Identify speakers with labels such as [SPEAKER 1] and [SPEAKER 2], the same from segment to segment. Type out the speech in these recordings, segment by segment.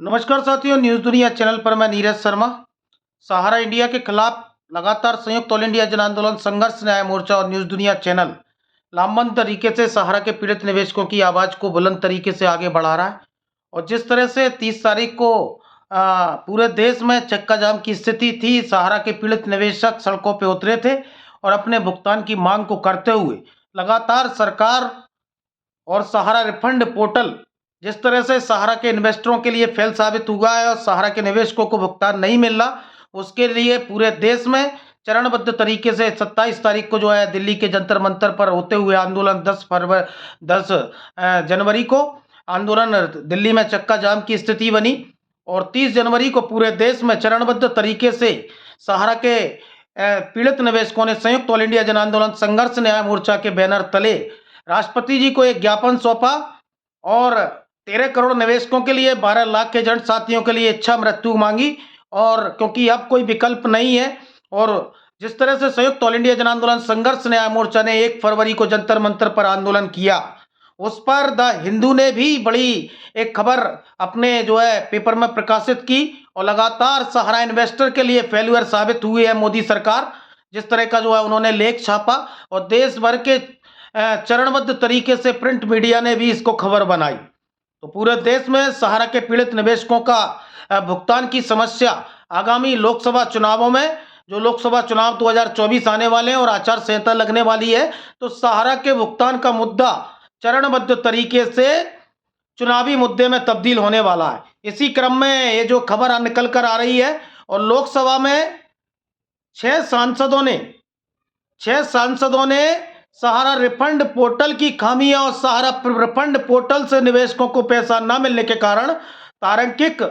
[SPEAKER 1] नमस्कार साथियों, न्यूज़ दुनिया चैनल पर मैं नीरज शर्मा। सहारा इंडिया के खिलाफ लगातार संयुक्त ऑल इंडिया जन आंदोलन संघर्ष न्याय मोर्चा और न्यूज़ दुनिया चैनल लामबंद तरीके से सहारा के पीड़ित निवेशकों की आवाज़ को बुलंद तरीके से आगे बढ़ा रहा है। और जिस तरह से 30 तारीख को पूरे देश में चक्का जाम की स्थिति थी, सहारा के पीड़ित निवेशक सड़कों पर उतरे थे और अपने भुगतान की मांग को करते हुए लगातार सरकार और सहारा रिफंड पोर्टल जिस तरह से सहारा के इन्वेस्टरों के लिए फेल साबित हुआ है और सहारा के निवेशकों को भुगतान नहीं मिल रहा, उसके लिए पूरे देश में चरणबद्ध तरीके से 27 तारीख को जो है दिल्ली के जंतर मंतर पर होते हुए आंदोलन 10 जनवरी को आंदोलन दिल्ली में चक्का जाम की स्थिति बनी और 30 जनवरी को पूरे देश में चरणबद्ध तरीके से सहारा के पीड़ित निवेशकों ने संयुक्त ऑल इंडिया जन आंदोलन संघर्ष न्याय मोर्चा के बैनर तले राष्ट्रपति जी को एक ज्ञापन सौंपा और 13 करोड़ निवेशकों के लिए 12 लाख के एजेंट साथियों के लिए इच्छा मृत्यु मांगी। और क्योंकि अब कोई विकल्प नहीं है और जिस तरह से संयुक्त ऑल इंडिया जन आंदोलन संघर्ष न्याय मोर्चा ने 1 फरवरी को जंतर मंतर पर आंदोलन किया, उस पर द हिंदू ने भी बड़ी एक खबर अपने जो है पेपर में प्रकाशित की और लगातार सहारा इन्वेस्टर के लिए फेल्यूर साबित हुई है मोदी सरकार। जिस तरह का जो है उन्होंने लेख छापा और देश भर के चरणबद्ध तरीके से प्रिंट मीडिया ने भी इसको खबर बनाई। तो पूरे देश में सहारा के पीड़ित निवेशकों का भुगतान की समस्या आगामी लोकसभा चुनावों में, जो लोकसभा चुनाव 2024 आने वाले हैं और आचार संहिता लगने वाली है, तो सहारा के भुगतान का मुद्दा चरणबद्ध तरीके से चुनावी मुद्दे में तब्दील होने वाला है। इसी क्रम में ये जो खबर निकल कर आ रही है और लोकसभा में 6 सांसदों ने सहारा रिफंड पोर्टल की खामियां और सहारा रिफंड पोर्टल से निवेशकों को पैसा न मिलने के कारण तारांकित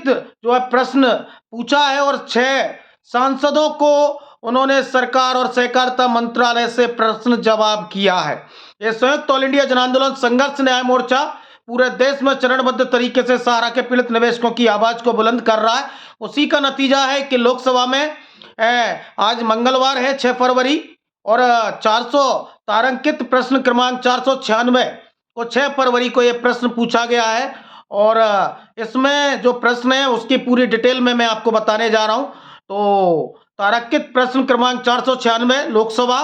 [SPEAKER 1] जो है प्रश्न पूछा है और 6 सांसदों को उन्होंने सरकार और सहकारिता मंत्रालय से प्रश्न जवाब किया है। ये संयुक्त ऑल इंडिया जन आंदोलन संघर्ष न्याय मोर्चा पूरे देश में चरणबद्ध तरीके से सहारा के पीड़ित निवेशकों की आवाज को बुलंद कर रहा है। उसी का नतीजा है कि लोकसभा में आज मंगलवार है 6 फरवरी और 400 तारांकित प्रश्न क्रमांक 496 को 6 फरवरी को यह प्रश्न पूछा गया है और इसमें जो प्रश्न है उसकी पूरी डिटेल में मैं आपको बताने जा रहा हूं। तो तारांकित प्रश्न क्रमांक 496 लोकसभा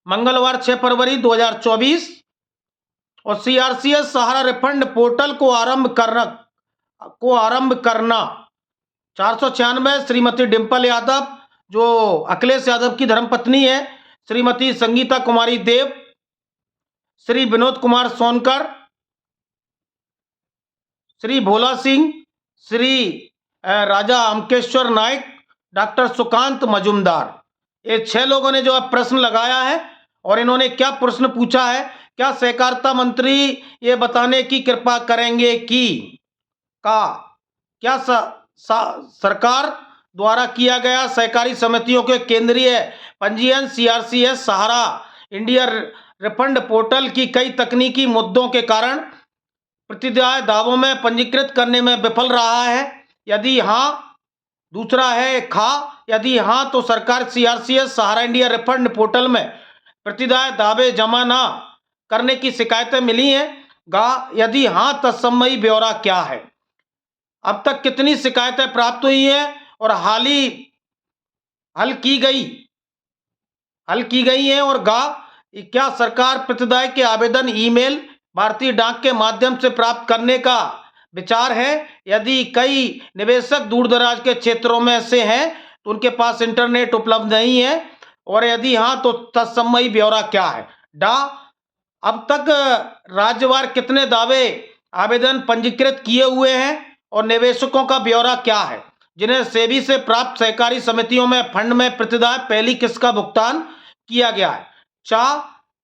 [SPEAKER 1] मंगलवार 6 फरवरी 2024 और सीआरसीएस सहारा रिफंड पोर्टल को आरंभ करना 496 श्रीमती डिंपल यादव जो अखिलेश यादव की धर्मपत्नी है, श्रीमती संगीता कुमारी देव, श्री विनोद कुमार सोनकर, श्री भोला सिंह, श्री राजा अमकेश्वर नायक, डॉक्टर सुकांत मजुमदार, ये 6 लोगों ने जो प्रश्न लगाया है और इन्होंने क्या प्रश्न पूछा है, क्या सहकारिता मंत्री ये बताने की कृपा करेंगे कि क्या सरकार द्वारा किया गया सहकारी समितियों के केंद्रीय पंजीयन सीआरसीएस सहारा इंडिया रिफंड पोर्टल की कई तकनीकी मुद्दों के कारण प्रतिदाय दावों में पंजीकृत करने में विफल रहा है? यदि हाँ, दूसरा है यदि हाँ तो सरकार सीआरसीएस सहारा इंडिया रिफंड पोर्टल में प्रतिदाय दावे जमा ना करने की शिकायतें मिली हैं? यदि हाँ, तत्समयी ब्यौरा क्या है? अब तक कितनी शिकायतें प्राप्त हुई हैं और हल की गई हैं? और क्या सरकार प्रतिदाय के आवेदन ईमेल, भारतीय डाक के माध्यम से प्राप्त करने का विचार है? यदि कई निवेशक दूर दराज के क्षेत्रों में से हैं तो उनके पास इंटरनेट उपलब्ध नहीं है, और यदि हाँ तो तत्समयी ब्यौरा क्या है? अब तक राज्यवार कितने दावे आवेदन पंजीकृत किए हुए हैं और निवेशकों का ब्यौरा क्या है जिन्हें सेबी से प्राप्त सहकारी समितियों में फंड में प्रतिदाय पहली किस्त का भुगतान किया गया है?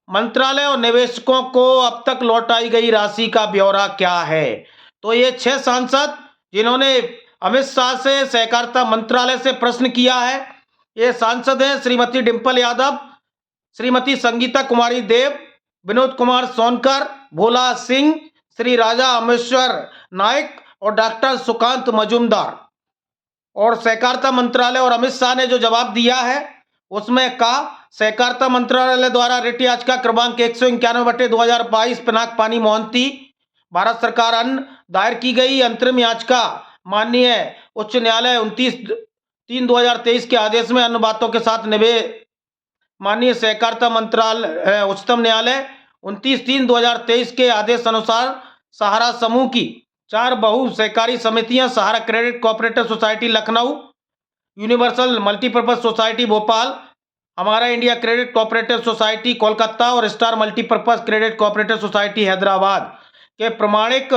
[SPEAKER 1] मंत्रालय और निवेशकों को अब तक लौटाई गई राशि का ब्यौरा क्या है? तो ये 6 सांसद जिन्होंने अमित शाह से सहकारिता मंत्रालय से प्रश्न किया है, ये सांसद हैं श्रीमती डिंपल यादव, श्रीमती संगीता कुमारी देव, विनोद कुमार सोनकर, भोला सिंह, श्री राजा अमेश्वर नायक और डॉक्टर सुकांत मजुमदार। और सहकारिता मंत्रालय और अमित शाह ने जो जवाब दिया है उसमें सहकारिता मंत्रालय द्वारा रिट याचिका क्रमांक 191/2022 पिनाक पानी मोहंती भारत सरकार अन्य दायर की गई अंतरिम याचिका माननीय उच्च न्यायालय 29/3/2023 के आदेश में अन्य बातों के साथ माननीय सहकारिता मंत्रालय उच्चतम न्यायालय 29/3/2023 के आदेश अनुसार सहारा समूह की 4 बहु सहकारी समितियां Sahara credit cooperative society Lucknow, universal multipurpose society Bhopal, Hamara India credit cooperative society Kolkata और star multipurpose credit cooperative society Hyderabad के प्रमाणिक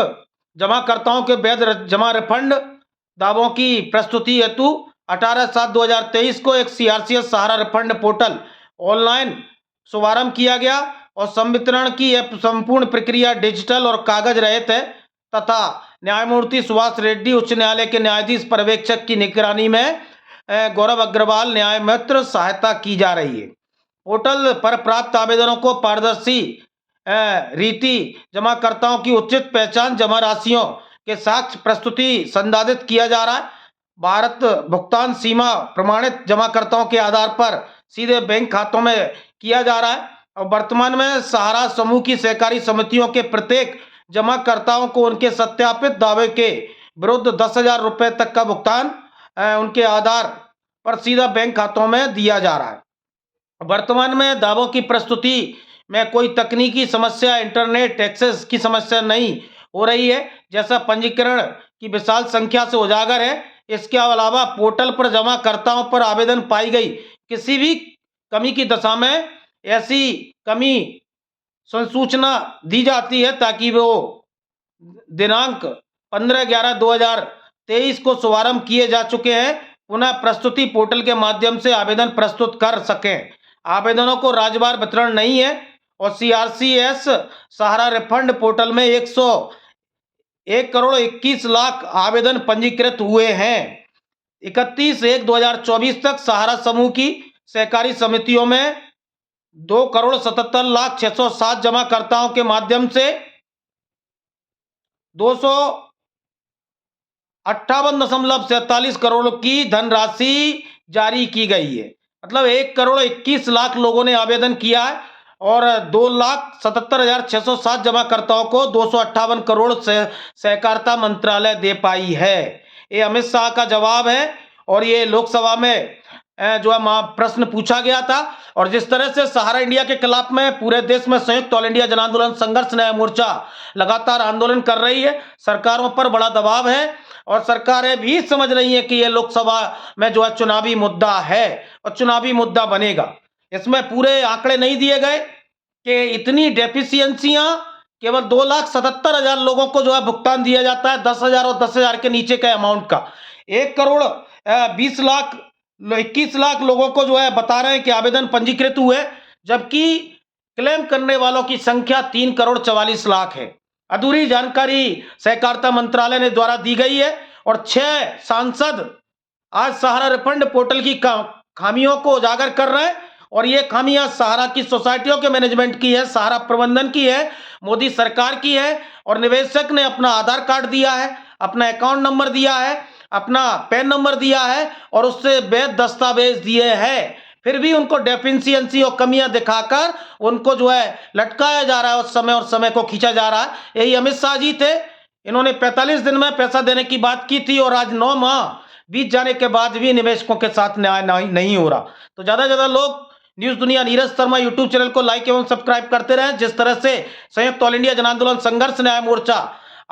[SPEAKER 1] जमाकर्ताओं के वैध जमा रिफंड दावों की प्रस्तुति हेतु 18/7/2023 को एक सीआरसीएस सहारा रिफंड पोर्टल ऑनलाइन शुभारंभ किया गया और संवितरण की यह संपूर्ण प्रक्रिया डिजिटल और कागज रहित है तथा न्यायमूर्ति सुभाष रेड्डी उच्च न्यायालय के न्यायाधीश पर्यवेक्षक की निगरानी में गौरव अग्रवाल न्याय मित्र सहायता की जा रही है। पोर्टल पर प्राप्त आवेदनों को पारदर्शी रीति जमाकर्ताओं की उचित पहचान जमा राशियों के साक्ष्य प्रस्तुति संसाधित किया जा रहा है। भारत भुगतान सीमा प्रमाणित जमाकर्ताओं के आधार पर सीधे बैंक खातों में किया जा रहा है और वर्तमान में सहारा समूह की सहकारी समितियों के प्रत्येक जमाकर्ताओं को उनके सत्यापित दावे के विरुद्ध 10,000 रुपये तक का भुगतान उनके आधार पर सीधा बैंक खातों में दिया जा रहा है। वर्तमान में दावों की प्रस्तुति में कोई तकनीकी समस्या, इंटरनेट एक्सेस की समस्या नहीं हो रही है जैसा पंजीकरण की विशाल संख्या से उजागर है। इसके अलावा पोर्टल पर जमाकर्ताओं पर आवेदन पाई गई किसी भी कमी की दशा में ऐसी कमी संसूचना दी जाती है ताकि वो दिनांक 15/11/2023 को शुभारंभ किए जा चुके हैं पुनः प्रस्तुति पोर्टल के माध्यम से आवेदन प्रस्तुत कर सकें। आवेदनों को राज्यवार वितरण नहीं है और सीआरसीएस सहारा रिफंड पोर्टल में 101 करोड़ 21 लाख आवेदन पंजीकृत हुए हैं। 31/1/2024 तक सहारा समूह की सहकारी समितियों में 2,77,06,7 जमाकर्ताओं के माध्यम से 258.47 करोड़ की धनराशि जारी की गई है। मतलब 1,21,00,000 लोगों ने आवेदन किया है और 2,77,607 जमाकर्ताओं को 258 करोड़ से सहकारिता मंत्रालय दे पाई है। ये अमित शाह का जवाब है और ये लोकसभा में जो है प्रश्न पूछा गया था। और जिस तरह से सहारा इंडिया के खिलाफ में पूरे देश में संयुक्त ऑल इंडिया जन आंदोलन संघर्ष न्याय मोर्चा लगातार आंदोलन कर रही है। सरकारों पर बड़ा दबाव है और सरकारें भी समझ रही हैं कि ये लोकसभा में जो है चुनावी मुद्दा है और चुनावी मुद्दा बनेगा। इसमें पूरे आंकड़े नहीं दिए गए कि इतनी डेफिशिएंसियां केवल 2,77,000 लोगों को जो है भुगतान दिया जाता है 10,000 और 10,000 के नीचे के अमाउंट का। 1,20,21,00,000 लोगों को जो है बता रहे हैं कि आवेदन पंजीकृत हुए जबकि क्लेम करने वालों की संख्या 3,44,00,000 है। अधूरी जानकारी सहकारिता मंत्रालय ने द्वारा दी गई है और 6 सांसद आज सहारा रिफंड पोर्टल की खामियों को उजागर कर रहे हैं और ये खामियां सहारा की सोसाइटियों के मैनेजमेंट की है, सहारा प्रबंधन की है, मोदी सरकार की है। और निवेशक ने अपना आधार कार्ड दिया है, अपना अकाउंट नंबर दिया है, अपना पैन नंबर दिया है और उससे वैध दस्तावेज दिए हैं, फिर भी उनको डेफिशिएंसी और कमियां दिखाकर उनको जो है लटकाया जा रहा है और समय को खींचा जा रहा है। यही अमित शाह जी थे, इन्होंने 45 दिन में पैसा देने की बात की थी और आज 9 माह बीत जाने के बाद भी निवेशकों के साथ न्याय नहीं हो रहा। तो ज्यादा से ज्यादा लोग न्यूज दुनिया नीरज शर्मा यूट्यूब चैनल को लाइक एवं सब्सक्राइब करते रहें। जिस तरह से संयुक्त ऑल इंडिया जन आंदोलन संघर्ष न्याय मोर्चा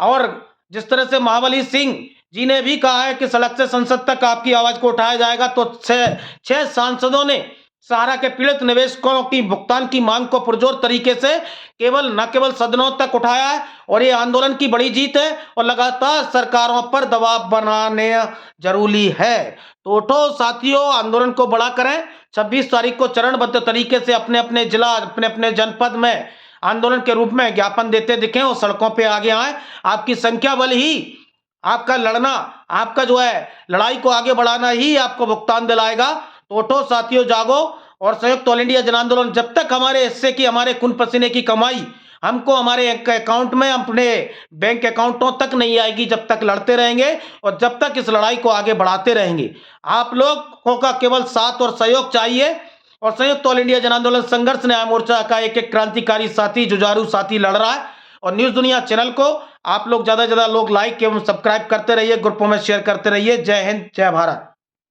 [SPEAKER 1] और जिस तरह से महाबली सिंह जी ने भी कहा है कि सड़क से संसद तक आपकी आवाज को उठाया जाएगा, तो 6 सांसदों ने सहारा के पीड़ित निवेशकों की भुगतान की मांग को पुरजोर तरीके से न केवल सदनों तक उठाया है और ये आंदोलन की बड़ी जीत है और लगातार सरकारों पर दबाव बनाने जरूरी है। तो उठो साथियों, आंदोलन को बड़ा करें। 26 तारीख को चरणबद्ध तरीके से अपने अपने जिला, अपने अपने जनपद में आंदोलन के रूप में ज्ञापन देते दिखें और सड़कों पे आगे आए। आपकी संख्या बल ही आपका लड़ना, आपका जो है लड़ाई को आगे बढ़ाना ही आपको भुगतान दिलाएगा। तो उठो साथियों, जागो और संयुक्त ऑल इंडिया जन आंदोलन जब तक हमारे हिस्से की, हमारे खून पसीने की कमाई हमको हमारे अकाउंट में, अपने बैंक अकाउंटों तक नहीं आएगी, जब तक लड़ते रहेंगे और जब तक इस लड़ाई को आगे बढ़ाते रहेंगे। आप लोगों का केवल साथ और सहयोग चाहिए और संयुक्त ऑल इंडिया जन आंदोलन संघर्ष न्याय मोर्चा का एक क्रांतिकारी साथी, जुझारू साथी लड़ रहा है। और न्यूज दुनिया चैनल को आप लोग ज़्यादा से ज़्यादा लोग लाइक एवं सब्सक्राइब करते रहिए, ग्रुपों में शेयर करते रहिए। जय हिंद, जय भारत।